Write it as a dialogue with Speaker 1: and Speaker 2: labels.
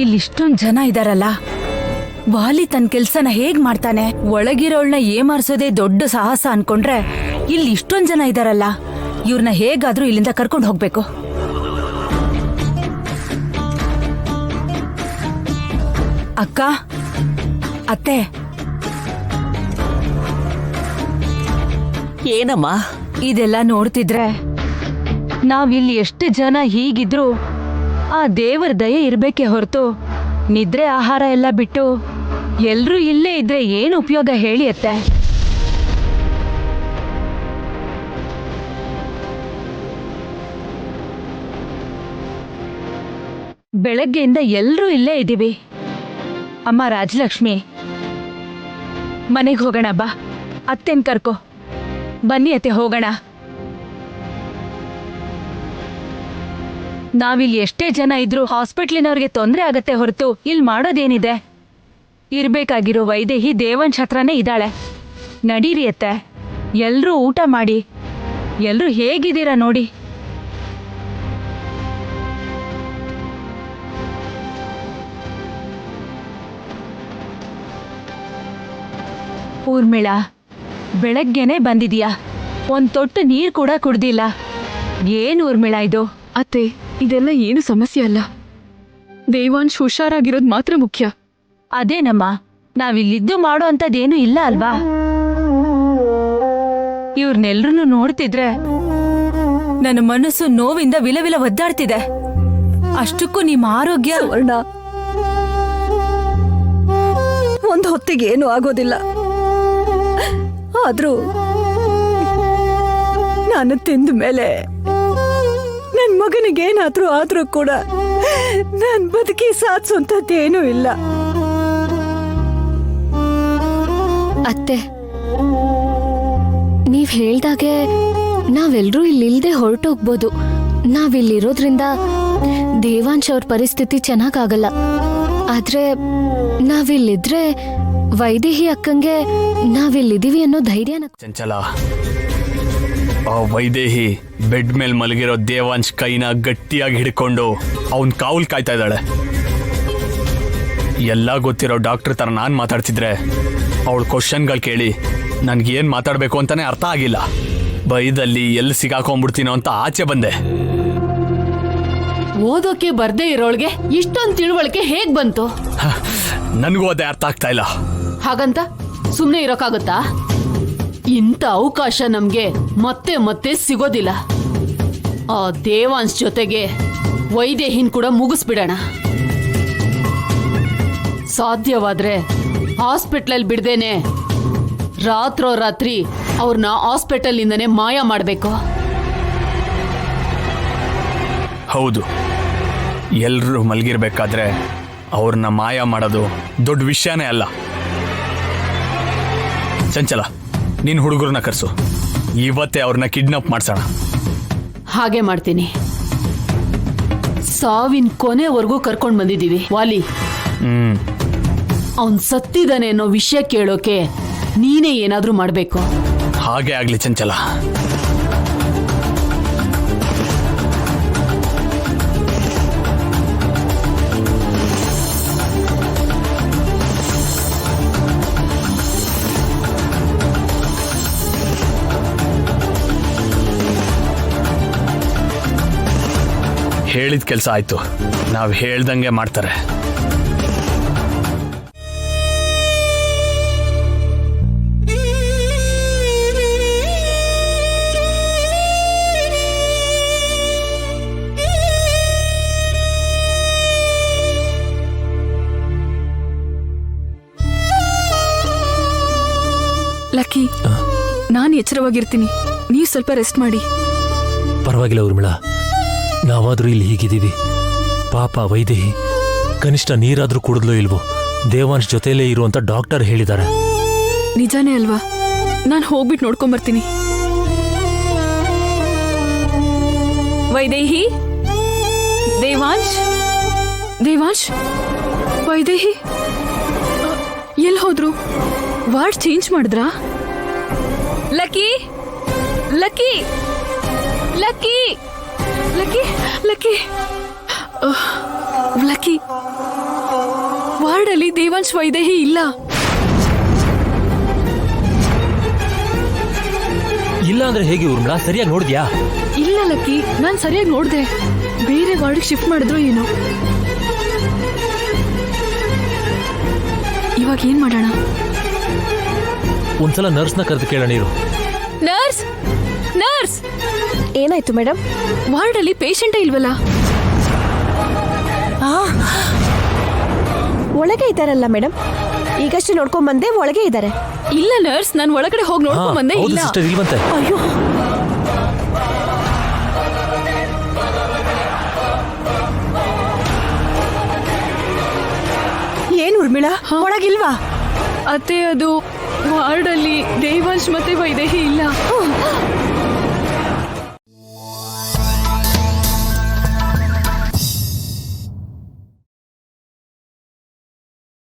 Speaker 1: ಇಲ್ಲಿಷ್ಟೊಂದ್ ಜನ ಇದಾರಲ್ಲ, ವಾಲಿ ತನ್ನ ಕೆಲ್ಸನ ಹೇಗ್ ಮಾಡ್ತಾನೆ? ಒಳಗಿರೋಳ್ನ ಏಮಾರ್ಸೋದೇ ದೊಡ್ಡ ಸಾಹಸ ಅನ್ಕೊಂಡ್ರೆ ಇಲ್ಲಿ ಇಷ್ಟೊಂದ್ ಜನ ಇದಾರಲ್ಲ, ಇವ್ರನ್ನ ಹೇಗಾದ್ರೂ ಇಲ್ಲಿಂದ ಕರ್ಕೊಂಡು ಹೋಗ್ಬೇಕು. ಅಕ್ಕ, ಅತ್ತೆ.
Speaker 2: ಏನಮ್ಮ?
Speaker 1: ಇದೆಲ್ಲ ನೋಡ್ತಿದ್ರೆ ನಾವಿಲ್ಲಿ ಎಷ್ಟು ಜನ ಹೀಗಿದ್ರು ಆ ದೇವರ ದಯೆ ಇರ್ಬೇಕೆ ಹೊರತು ನಿದ್ರೆ ಆಹಾರ ಎಲ್ಲ ಬಿಟ್ಟು ಎಲ್ರೂ ಇಲ್ಲೇ ಇದ್ರೆ ಏನು ಉಪಯೋಗ ಹೇಳಿ ಅತ್ತೆ? ಬೆಳಗ್ಗೆಯಿಂದ ಎಲ್ರೂ ಇಲ್ಲೇ ಇದ್ದೀವಿ. ಅಮ್ಮ ರಾಜಲಕ್ಷ್ಮಿ, ಮನೆಗೆ ಹೋಗೋಣ ಬಾ. ಅತ್ತೆನ್ ಕರ್ಕೋ. ಬನ್ನಿ ಅತ್ತೆ, ಹೋಗೋಣ. ನಾವಿಲ್ಲಿ ಎಷ್ಟೇ ಜನ ಇದ್ರೂ ಹಾಸ್ಪಿಟ್ಲಿನವ್ರಿಗೆ ತೊಂದರೆ ಆಗತ್ತೆ ಹೊರತು ಇಲ್ಲಿ ಮಾಡೋದೇನಿದೆ? ಇರ್ಬೇಕಾಗಿರೋ ವೈದೇಹಿ ದೇವಂಶ್ ಹತ್ರನೇ ಇದ್ದಾಳೆ. ನಡೀರಿ ಅತ್ತೆ, ಎಲ್ರೂ ಊಟ ಮಾಡಿ. ಎಲ್ರೂ ಹೇಗಿದ್ದೀರಾ ನೋಡಿ. ಊರ್ಮಿಳಾ, ಬೆಳಗ್ಗೆನೆ ಬಂದಿದೀಯಾ, ಒಂದ್ ತೊಟ್ಟು ನೀರ್ ಕೂಡ ಕುಡ್ದಿಲ್ಲ. ಏನ್ ಊರ್ಮಿಳಾ ಇದು?
Speaker 3: ಅತ್ತೆ, ಇದೆಲ್ಲ ಏನು ಸಮಸ್ಯೆ ಅಲ್ಲ. ದೇವಾಂಶ್ ಹುಷಾರಾಗಿರೋದು ಮಾತ್ರ ಮುಖ್ಯ.
Speaker 1: ಅದೇನಮ್ಮ, ನಾವಿಲ್ಲಿದ್ದು ಮಾಡೋ ಅಂತದೇನು ಇಲ್ಲ ಅಲ್ವಾ? ಇವ್ರನ್ನೆಲ್ರೂ ನೋಡ್ತಿದ್ರೆ ನನ್ನ ಮನಸ್ಸು ನೋವಿಂದ ವಿಲವಿಲ ಒದ್ದಾಡ್ತಿದೆ. ಅಷ್ಟಕ್ಕೂ ನಿಮ್ಮ ಆರೋಗ್ಯ.
Speaker 4: ಸುವರ್ಣ, ಒಂದು ಹೊತ್ತಿಗೆ ಏನೂ ಆಗೋದಿಲ್ಲ. ಆದ್ರೂ ನಾನು ತಿಂದ ಮೇಲೆ ನನ್ ಮಗನಿಗೇನಾದ್ರೂ ಆದ್ರೂ ಕೂಡ ನನ್ ಬದುಕಿ ಸಾಧಿಸುವಂತದ್ದೇನೂ ಇಲ್ಲ.
Speaker 5: ಅತ್ತೆ, ನೀವ್ ಹೇಳ್ದಾಗೆ ನಾವೆಲ್ರೂ ಇಲ್ಲಿಲ್ದೆ ಹೊರಟೋಗ್ಬೋದು. ನಾವಿಲ್ಲಿರೋದ್ರಿಂದ ದೇವಾಂಶ್ ಅವ್ರ ಪರಿಸ್ಥಿತಿ ಚೆನ್ನಾಗಾಗಲ್ಲ. ಆದ್ರೆ ನಾವಿಲ್ಲಿದ್ರೆ ವೈದೇಹಿ ಅಕ್ಕಂಗೆ ನಾವಿಲ್ಲಿದೀವಿ ಅನ್ನೋ ಧೈರ್ಯ.
Speaker 6: ಚಂಚಲ, ಆ ವೈದೇಹಿ ಬೆಡ್ ಮೇಲೆ ಮಲಗಿರೋ ದೇವಾಂಶ್ ಕೈನ ಗಟ್ಟಿಯಾಗಿ ಹಿಡ್ಕೊಂಡು ಅವನ್ ಕಾವಲ್ ಕಾಯ್ತಾ ಇದ್ದಾಳೆ. ಎಲ್ಲ ಗೊತ್ತಿರೋ ಡಾಕ್ಟರ್ ತರ ನಾನ್ ಮಾತಾಡ್ತಿದ್ರೆ ಅವಳ ಕ್ವಶನ್ಗಳು ಕೇಳಿ ನನ್ಗೇನ್ ಮಾತಾಡ್ಬೇಕು ಅಂತಾನೆ ಅರ್ಥ ಆಗಿಲ್ಲ. ಬೈದಲ್ಲಿ ಎಲ್ಲಿ ಸಿಗಾಕೊಂಡ್ಬಿಡ್ತೀನೋ ಅಂತ ಆಚೆ ಬಂದೆ.
Speaker 7: ಓದೋಕೆ ಬರ್ದೇ ಇರೋಳ್ಗೆ ಇಷ್ಟೊಂದು ತಿಳುವಳಿಕೆ ಹೇಗ್ ಬಂತು?
Speaker 6: ನನ್ಗೂ ಅದೇ ಅರ್ಥ ಆಗ್ತಾ ಇಲ್ಲ.
Speaker 7: ಹಾಗಂತ ಸುಮ್ನೆ ಇರೋಕ್ಕಾಗುತ್ತಾ? ಇಂಥ ಅವಕಾಶ ನಮ್ಗೆ ಮತ್ತೆ ಮತ್ತೆ ಸಿಗೋದಿಲ್ಲ. ಆ ದೇವಾಂಶ್ ಜೊತೆಗೆ ವೈದೇಹಿನ್ ಕೂಡ ಮುಗಿಸ್ಬಿಡೋಣ. ಸಾಧ್ಯವಾದ್ರೆ ಹಾಸ್ಪಿಟ್ಲಲ್ಲಿ ಬಿಡ್ದೇನೆ ರಾತ್ರೋರಾತ್ರಿ ಅವ್ರನ್ನ ಹಾಸ್ಪಿಟಲ್ನಿಂದನೇ ಮಾಯ ಮಾಡಬೇಕು.
Speaker 6: ಹೌದು, ಎಲ್ರೂ ಮಲಗಿರ್ಬೇಕಾದ್ರೆ ಅವ್ರನ್ನ ಮಾಯ ಮಾಡೋದು ದೊಡ್ಡ ವಿಷಯನೇ ಅಲ್ಲ. ಚಂಚಲ, ನೀನ್ ಹುಡುಗರನ್ನ ಕರ್ಸು, ಇವತ್ತೇ ಅವ್ರನ್ನ ಕಿಡ್ನಾಪ್ ಮಾಡ್ಸೋಣ.
Speaker 7: ಹಾಗೆ ಮಾಡ್ತೀನಿ. ಸಾವಿನ ಕೊನೆವರೆಗೂ ಕರ್ಕೊಂಡ್ ಬಂದಿದ್ದೀವಿ ವಾಲಿ. ಅವನ್ ಸತ್ತಿದಾನೆ ಅನ್ನೋ ವಿಷಯ ಕೇಳೋಕೆ ನೀನೇ ಏನಾದ್ರೂ ಮಾಡ್ಬೇಕು.
Speaker 6: ಹಾಗೆ ಆಗ್ಲಿ ಚಂಚಲ. ಹೇಳಿದ ಕೆಲಸ ಆಯ್ತು. ನಾವು ಹೇಳ್ದಂಗೆ ಮಾಡ್ತಾರೆ.
Speaker 3: ಲಕ್ಕಿ, ನಾನು ಎಚ್ಚರವಾಗಿರ್ತೀನಿ, ನೀವು ಸ್ವಲ್ಪ ರೆಸ್ಟ್ ಮಾಡಿ.
Speaker 8: ಪರವಾಗಿಲ್ಲ ಊರ್ಮಿಳಾ, ನಾವಾದ್ರೂ ಇಲ್ಲಿ ಹೀಗಿದ್ದೀವಿ. ಪಾಪ ವೈದೇಹಿ ಕನಿಷ್ಠ ನೀರಾದ್ರೂ ಕುಡಿದ್ಲೋ ಇಲ್ವೋ, ದೇವಾಂಶ್ ಜೊತೆಲೇ ಇರುವಂತ ಡಾಕ್ಟರ್ ಹೇಳಿದ್ದಾರೆ.
Speaker 3: ನಿಜಾನೇ ಅಲ್ವಾ? ನಾನು ಹೋಗ್ಬಿಟ್ಟು ನೋಡ್ಕೊಂಬರ್ತೀನಿ. ವೈದೇಹಿ, ದೇವಾಂಶ್, ದೇವಾಂಶ್, ವೈದೇಹಿ ಎಲ್ಲಿ ಹೋದ್ರು? ವಾರ್ಡ್ ಚೇಂಜ್ ಮಾಡಿದ್ರಾ? Lucky, Lucky, Lucky, Lucky, Lucky. Lucky, ವಾರ್ಡಲ್ಲಿ ದೇವಾಂಶ್ ವೈದೇಹಿ ಇಲ್ಲ.
Speaker 8: ಇಲ್ಲ ಅಂದ್ರೆ ಹೇಗೆ ಊರ್ಮಿಳಾ? ಸರಿಯಾಗಿ ನೋಡಿದ್ಯಾ?
Speaker 3: ಇಲ್ಲ ಲಕ್ಕಿ, ನಾನ್ ಸರಿಯಾಗಿ ನೋಡ್ದೆ. ಬೇರೆ ವಾರ್ಡ್ಗೆ ಶಿಫ್ಟ್ ಮಾಡಿದ್ರು ಏನೋ. ಇವಾಗ ಏನ್ ಮಾಡೋಣ?
Speaker 8: ಒಂದ್ಸಲ ನರ್ಸ್ನ ಕರೆದು ಕೇಳೋಣ ಇರು.
Speaker 3: ನರ್ಸ್, ನರ್ಸ್,
Speaker 2: ಏನಾಯ್ತು ಮೇಡಮ್?
Speaker 3: ವಾರ್ಡಲ್ಲಿ ಪೇಷಂಟೇ ಇಲ್ವಲ್ಲ?
Speaker 2: ಒಳಗೆ ಇದ್ದಾರಲ್ಲ ಮೇಡಮ್, ಈಗಷ್ಟೇ ನೋಡ್ಕೊಂಡ್ ಬಂದೆ, ಒಳಗೆ ಇದ್ದಾರೆ.
Speaker 3: ಇಲ್ಲ ನರ್ಸ್, ನಾನು ಒಳಗಡೆ ಹೋಗಿ ನೋಡ್ಕೊಂಡ್ ಬಂದೆ.
Speaker 8: ಹೌದು
Speaker 3: ಇಲ್ಲ.
Speaker 8: ಸಿಸ್ಟರ್, ಇಲ್ವಂತೆ.
Speaker 2: ಅಯ್ಯೋ,
Speaker 4: ಏನ್ ಉರ್ಮಿಳಾ, ಒಳಗಿಲ್ವಾ?
Speaker 3: ಅತ್ತೆ, ಅದು ವಾರ್ಡಲ್ಲಿ ದೇವಾಂಶ್ ಮತ್ತೆ ವೈದೇಹಿ ಇಲ್ಲ.